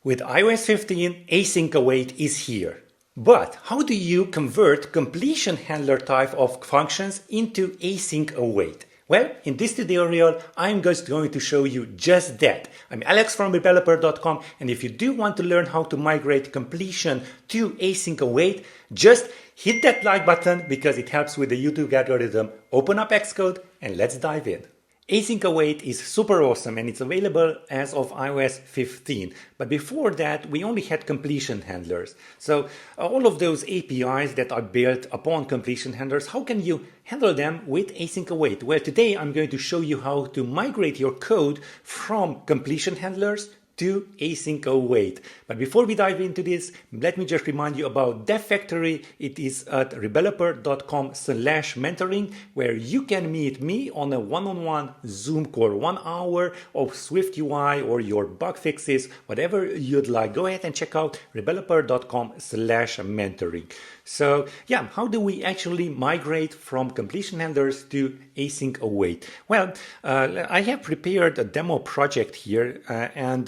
With iOS 15, Async Await is here. But how do you convert completion handler type of functions into Async Await? Well, in this tutorial, I'm just going to show you just that. I'm Alex from Rebeloper.com, and if you do want to learn how to migrate completion to Async Await, just hit that like button because it helps with the YouTube algorithm. Open up Xcode and let's dive in. Async Await is super awesome and it's available as of iOS 15. But before that, we only had completion handlers. So all of those APIs that are built upon completion handlers, how can you handle them with Async Await? Well, today I'm going to show you how to migrate your code from completion handlers to Async Await. But before we dive into this, let me just remind you about Dev Factory. It is at rebeloper.com/mentoring, where you can meet me on a one-on-one Zoom call, 1 hour of SwiftUI or your bug fixes, whatever you'd like. Go ahead and check out rebeloper.com/mentoring. So yeah, how do we actually migrate from completion handlers to Async Await? Well, I have prepared a demo project here, and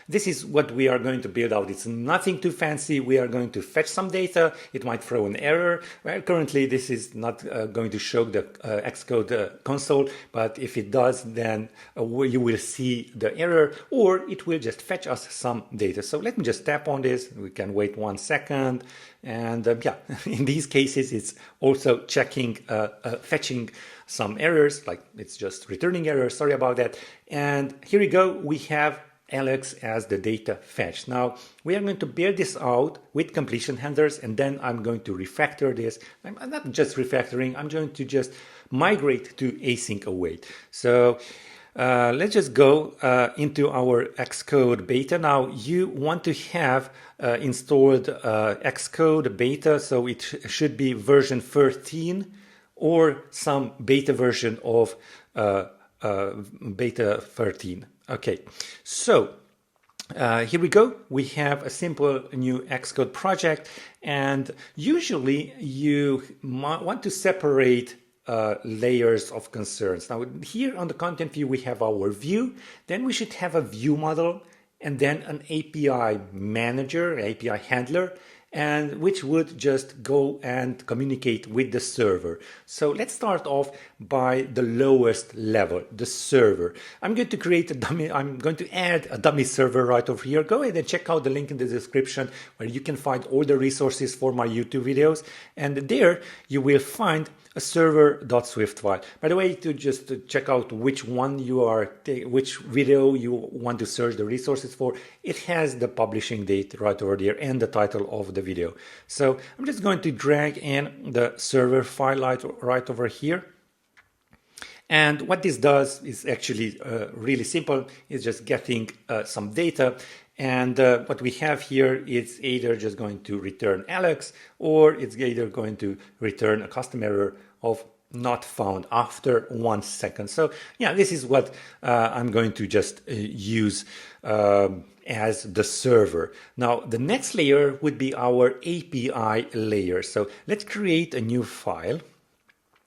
this is what we are going to build out. It's nothing too fancy. We are going to fetch some data. It might throw an error. Well, currently this is not going to show the Xcode console, but if it does, then you will see the error, or it will just fetch us some data. So let me just tap on this. We can wait 1 second. And yeah, in these cases, it's also checking, fetching some errors, like it's just returning errors. Sorry about that. And here we go. We have Alex as the data fetched. Now we are going to build this out with completion handlers, and then I'm going to refactor this. I'm not just refactoring, I'm going to just migrate to Async Await. So let's just go into our Xcode beta. Now you want to have installed Xcode beta, so it should be version 13 or some beta version of beta 13. Okay, so here we go. We have a simple new Xcode project, and usually you want to separate layers of concerns. Now here on the content view, we have our view, then we should have a view model, and then an API manager, API handler, and which would just go and communicate with the server. So let's start off by the lowest level, the server. I'm going to create a dummy, I'm going to add a dummy server right over here. Go ahead and check out the link in the description where you can find all the resources for my YouTube videos. And there you will find a server.swift file. By the way, to check out which one which video you want to search the resources for, it has the publishing date right over there and the title of the video. So I'm just going to drag in the server file right over here. And what this does is actually really simple. It's just getting some data. And what we have here is either just going to return Alex, or it's either going to return a custom error of not found after 1 second. So yeah, this is what I'm going to just use as the server. Now, the next layer would be our API layer. So let's create a new file,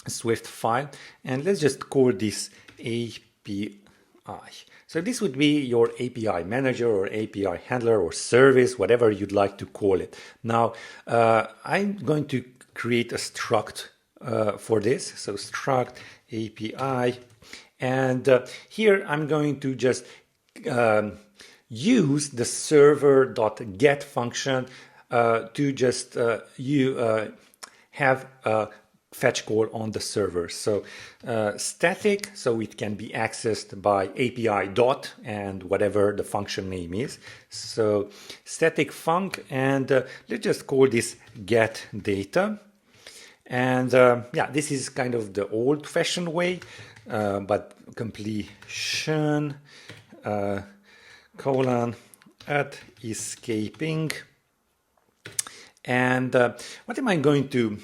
a Swift file, and let's just call this API. So this would be your API manager or API handler or service, whatever you'd like to call it. Now, I'm going to create a struct for this. So struct API. And here I'm going to just use the server.get function to just have a fetch call on the server. So static, so it can be accessed by API dot and whatever the function name is. So static func, and let's just call this get data. And yeah, this is kind of the old-fashioned way, but completion colon at escaping. And what am I going to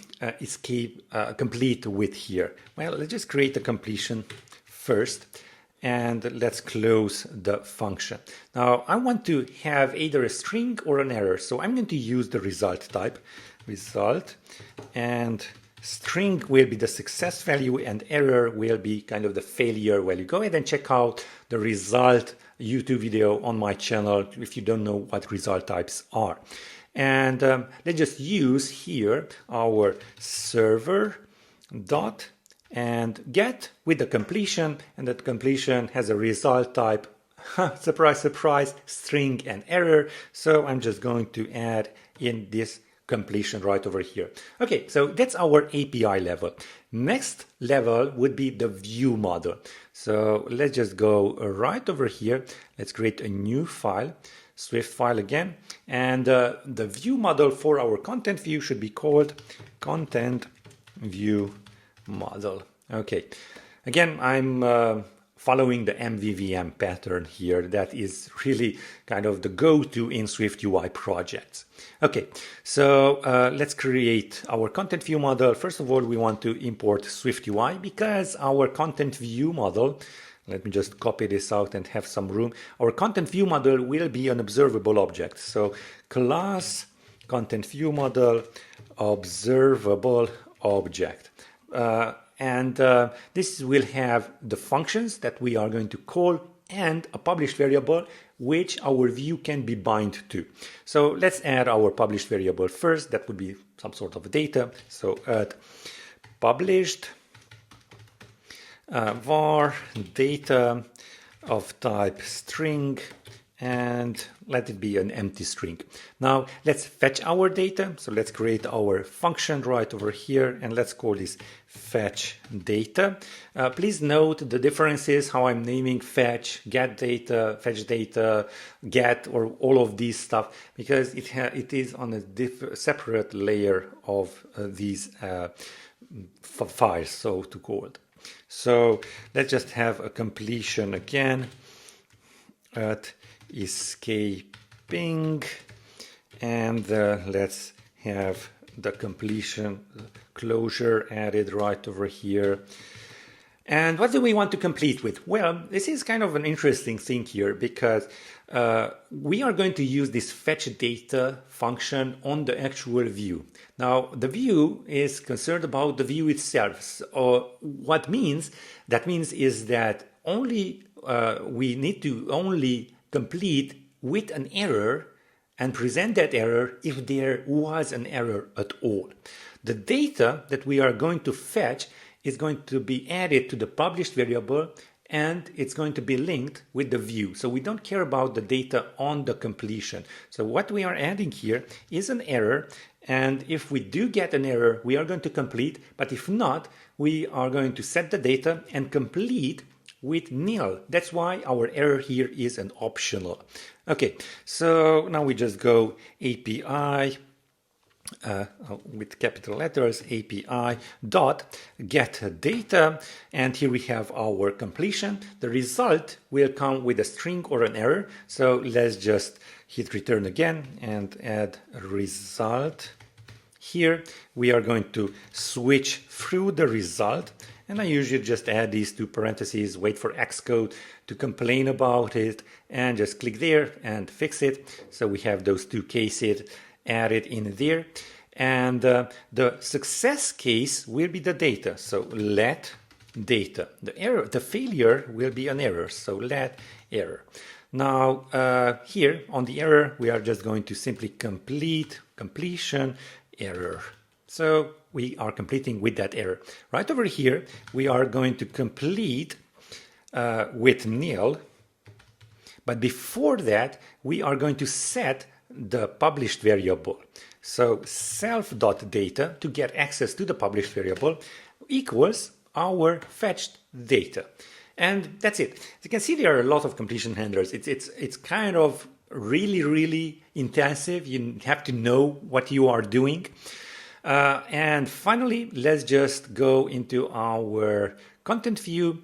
complete with here? Well, let's just create a completion first, and let's close the function. Now, I want to have either a string or an error, so I'm going to use the result type, result, and string will be the success value, and error will be kind of the failure value. Go ahead and check out the result YouTube video on my channel if you don't know what result types are. And let's just use here our server dot and get with the completion, and that completion has a result type, surprise, surprise, string and error. So I'm just going to add in this completion right over here. Okay, so that's our API level. Next level would be the view model. So let's just go right over here. Let's create a new file, Swift file again. And the view model for our content view should be called content view model. Okay, again, I'm following the MVVM pattern here. That is really kind of the go-to in SwiftUI projects. Okay, so let's create our content view model. First of all, we want to import SwiftUI because our content view model, let me just copy this out and have some room. Our content view model will be an observable object. So class content view model observable object. This will have the functions that we are going to call and a published variable which our view can be bind to. So let's add our published variable first. That would be some sort of data. So add published var data of type string, and let it be an empty string. Now let's fetch our data. So let's create our function right over here, and let's call this fetch data. Please note the differences how I'm naming fetch, get data, fetch data, get, or all of these stuff, because it is on a separate layer of these files, so to call it. So let's just have a completion again at escaping, and let's have the completion closure added right over here. And what do we want to complete with? Well, this is kind of an interesting thing here, because we are going to use this fetch data function on the actual view. Now, the view is concerned about the view itself. So, that means is that only we need to only complete with an error and present that error if there was an error at all. The data that we are going to fetch is going to be added to the published variable, and it's going to be linked with the view. So we don't care about the data on the completion. So what we are adding here is an error, and if we do get an error, we are going to complete, but if not, we are going to set the data and complete with nil. That's why our error here is an optional. Okay, so now we just go API with capital letters, API dot get data, and here we have our completion. The result will come with a string or an error. So let's just hit return again and add a result. Here we are going to switch through the result, and I usually just add these two parentheses, wait for Xcode to complain about it, and just click there and fix it. So we have those two cases added in there, and the success case will be the data. So let data. The failure will be an error. So let error. Now here on the error, we are just going to simply completion error. So we are completing with that error. Right over here, we are going to complete with nil. But before that, we are going to set the published variable. So self.data to get access to the published variable equals our fetched data. And that's it. As you can see, there are a lot of completion handlers. It's kind of really intensive. You have to know what you are doing. And finally, let's just go into our content view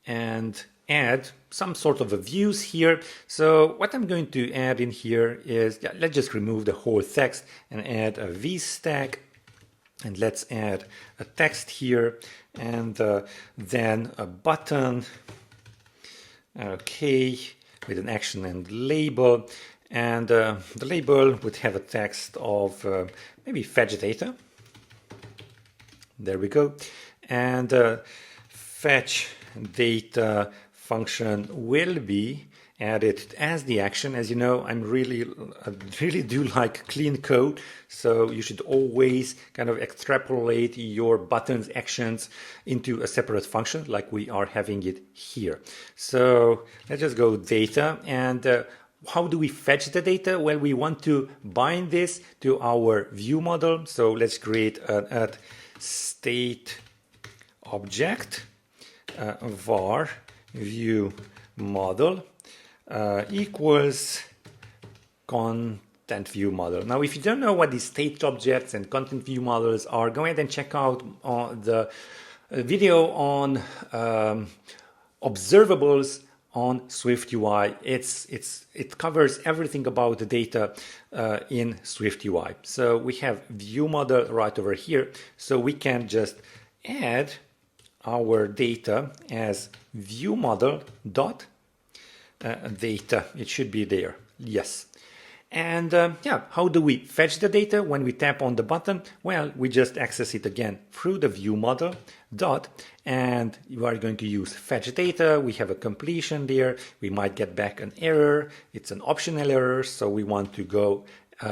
and add some sort of a views here. So what I'm going to add in here is, let's just remove the whole text and add a vstack, and let's add a text here, and then a button, okay, with an action and label, and the label would have a text of maybe fetch data. There we go. And fetch data function will be add it as the action. As you know, I really do like clean code, so you should always kind of extrapolate your buttons actions into a separate function like we are having it here. So let's just go data, and how do we fetch the data? Well, we want to bind this to our view model. So let's create a state object var view model equals content view model. Now, if you don't know what these state objects and content view models are, go ahead and check out the video on observables on SwiftUI. It covers everything about the data in SwiftUI. So we have view model right over here. So we can just add our data as view model dot data. It should be there. Yes. And yeah, how do we fetch the data when we tap on the button? Well, we just access it again through the view model dot, and you are going to use fetch data. We have a completion there. We might get back an error. It's an optional error, so we want to go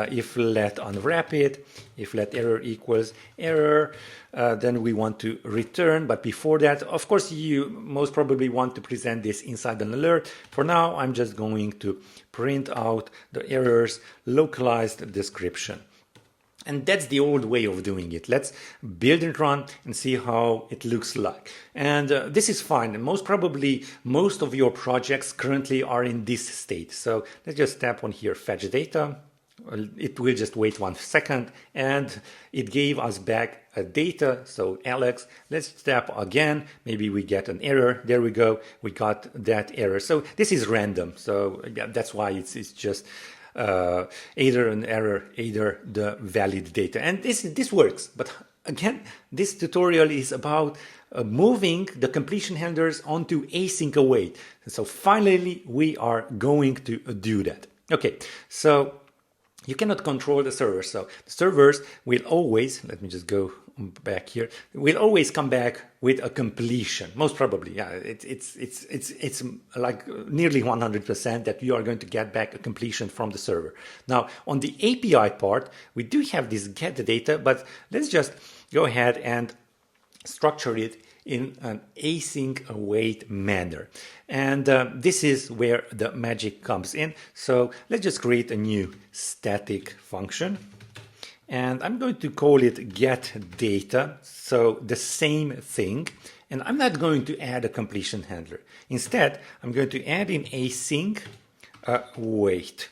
if let unwrap it, if let error equals error, then we want to return. But before that, of course, you most probably want to present this inside an alert. For now, I'm just going to print out the error's localized description. And that's the old way of doing it. Let's build and run and see how it looks like. And this is fine. And most probably, most of your projects currently are in this state. So let's just tap on here, fetch data. It will just wait 1 second, and it gave us back a data. So Alex, let's tap again. Maybe we get an error. There we go. We got that error. So this is random. So yeah, that's why it's just either an error, either the valid data. And this works. But again, this tutorial is about moving the completion handlers onto async await. So finally, we are going to do that. Okay, so you cannot control the server. So the servers will always, let me just go back here, will always come back with a completion. Most probably, yeah, it's like nearly 100% that you are going to get back a completion from the server. Now, on the API part, we do have this get data, but let's just go ahead and structure it in an async await manner. And this is where the magic comes in. So let's just create a new static function. And I'm going to call it get data. So the same thing. And I'm not going to add a completion handler. Instead, I'm going to add in async await.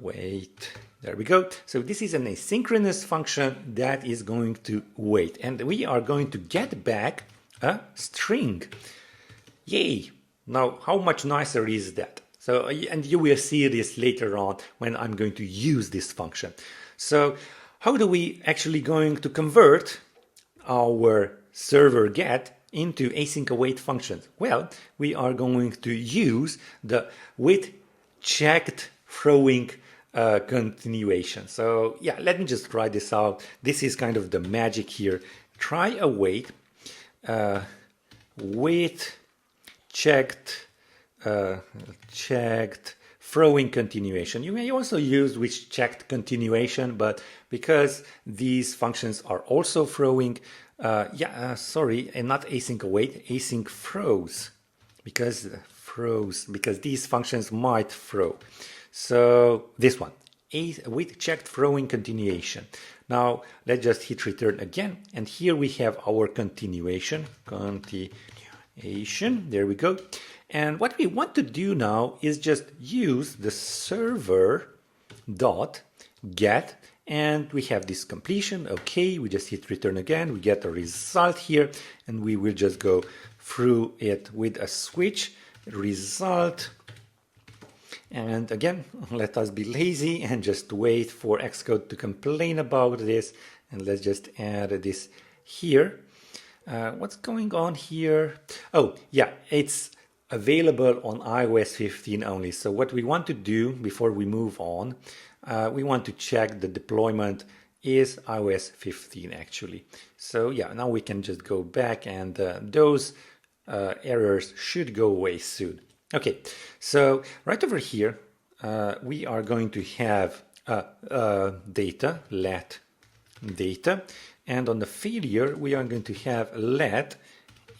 Wait. There we go. So this is an asynchronous function that is going to wait. And we are going to get back a string. Yay! Now, how much nicer is that? So, and you will see this later on when I'm going to use this function. So how do we actually going to convert our server get into async await functions? Well, we are going to use the with checked throwing continuation. So yeah, let me just try this out. This is kind of the magic here. Try await with checked throwing continuation. You may also use with checked continuation, but because these functions are also throwing, sorry, and not async await, async throws, because these functions might throw. So this one, with checked throwing continuation. Now let's just hit return again, and here we have our continuation. There we go. And what we want to do now is just use the server dot get, and we have this completion. Okay, we just hit return again. We get a result here, and we will just go through it with a switch result. And again, let us be lazy and just wait for Xcode to complain about this. And let's just add this here. What's going on here? Oh, yeah, it's available on iOS 15 only. So what we want to do before we move on, we want to check the deployment is iOS 15 actually. So yeah, now we can just go back, and those errors should go away soon. Okay, so right over here, we are going to have data, let data, and on the failure, we are going to have let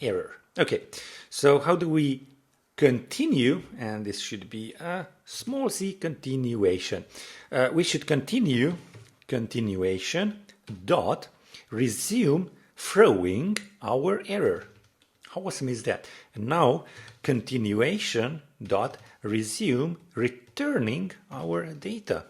error. Okay, so how do we continue? And this should be a small c continuation. We should continue continuation dot resume throwing our error. How awesome is that? And now continuation dot resume returning our data.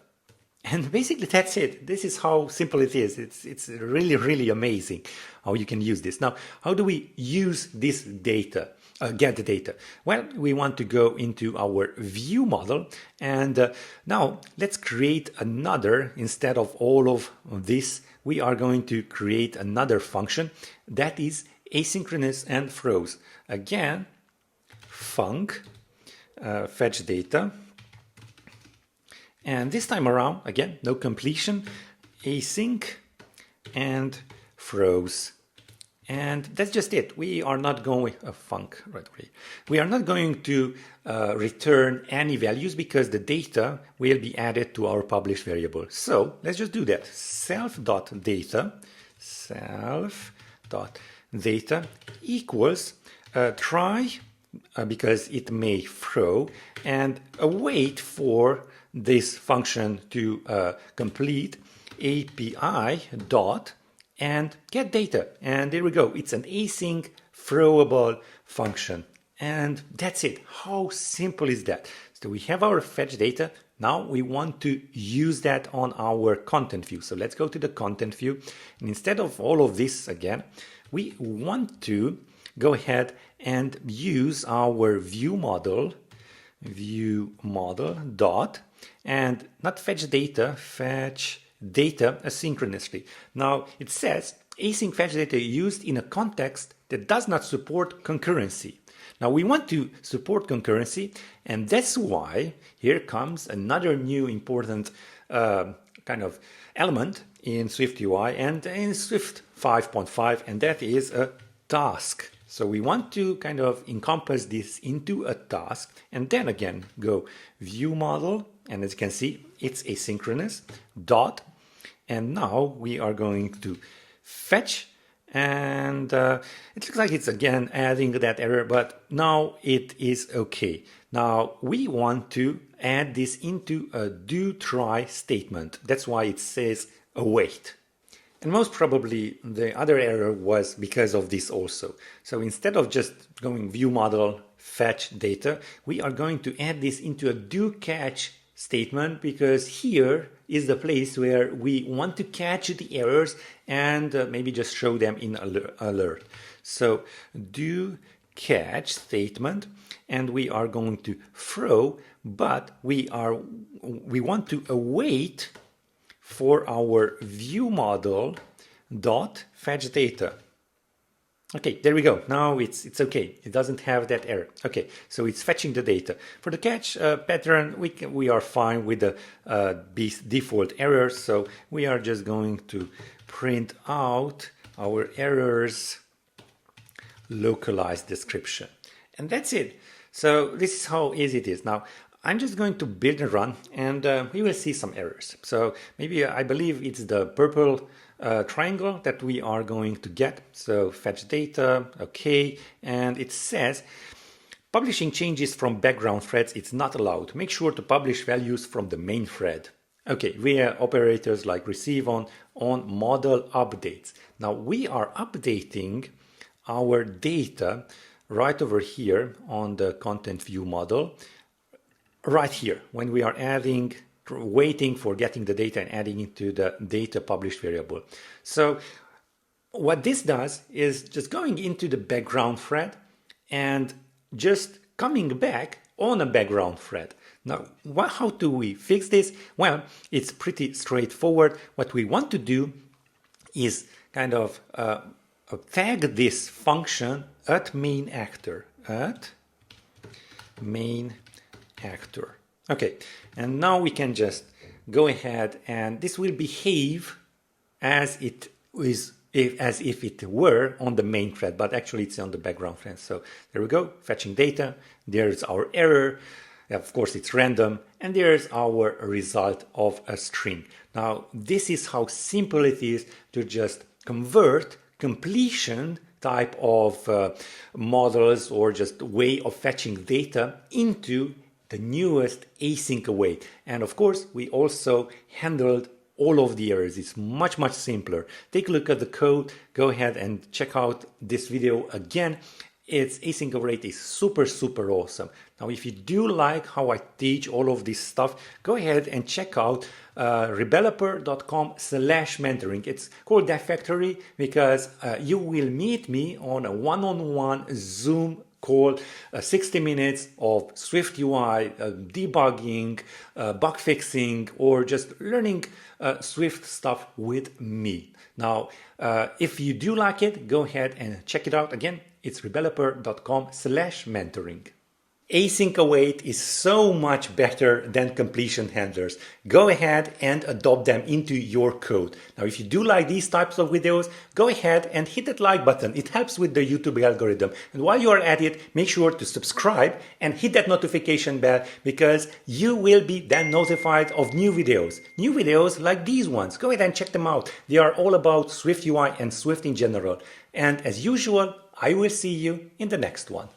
And basically that's it. This is how simple it is. It's really amazing how you can use this. Now, how do we use this data? Get the data? Well, we want to go into our view model, and now let's create another. Instead of all of this, we are going to create another function that is asynchronous and throws. Again, func fetch data. And this time around, again, no completion, async and throws. And that's just it. We are not going, func, right away. We are not going to return any values because the data will be added to our published variable. So let's just do that. Self.data equals try, because it may throw, and await for this function to complete API dot and get data. And there we go. It's an async throwable function. And that's it. How simple is that? So we have our fetch data. Now we want to use that on our content view. So let's go to the content view. And instead of all of this again, we want to go ahead and use our view model dot, and not fetch data asynchronously. Now it says async fetch data used in a context that does not support concurrency. Now we want to support concurrency, and that's why here comes another new important kind of element in SwiftUI and in Swift 5.5, and that is a task. So we want to kind of encompass this into a task, and then again go view model, and as you can see, it's asynchronous dot, and now we are going to fetch, and it looks like it's again adding that error, but now it is okay. Now we want to add this into a do try statement. That's why it says await. And most probably the other error was because of this also. So instead of just going view model fetch data, we are going to add this into a do catch statement, because here is the place where we want to catch the errors and maybe just show them in alert. So do catch statement, and we are going to throw, but we want to await for our view model dot fetch data. Okay, there we go. Now it's okay. It doesn't have that error. Okay, so it's fetching the data. For the catch pattern, we are fine with the default errors. So we are just going to print out our errors localized description, and that's it. So this is how easy it is. Now I'm just going to build and run, and we will see some errors. So maybe I believe it's the purple triangle that we are going to get. So fetch data, okay, and it says publishing changes from background threads, it's not allowed. Make sure to publish values from the main thread. Okay, via operators like receive on model updates. Now we are updating our data right over here on the content view model, right here, when we are adding, waiting for getting the data and adding it to the data published variable. So what this does is just going into the background thread and just coming back on a background thread. Now, how do we fix this? Well, it's pretty straightforward. What we want to do is kind of tag this function at main actor, Okay, and now we can just go ahead, and this will behave as it as if it were on the main thread, but actually it's on the background thread. So there we go, fetching data. There's our error. Of course, it's random. And there's our result of a string. Now, this is how simple it is to just convert completion type of models or just way of fetching data into the newest async await. And of course, we also handled all of the errors. It's much, much simpler. Take a look at the code. Go ahead and check out this video again. Its async await is super, super awesome. Now, if you do like how I teach all of this stuff, go ahead and check out rebeloper.com/mentoring. It's called that factory because you will meet me on a one-on-one Zoom call, 60 minutes of SwiftUI, debugging, bug fixing, or just learning Swift stuff with me. Now, if you do like it, go ahead and check it out. Again, it's rebeloper.com/mentoring. Async await is so much better than completion handlers. Go ahead and adopt them into your code. Now, if you do like these types of videos, go ahead and hit that like button. It helps with the YouTube algorithm. And while you are at it, make sure to subscribe and hit that notification bell because you will be then notified of new videos. New videos like these ones. Go ahead and check them out. They are all about SwiftUI and Swift in general. And as usual, I will see you in the next one.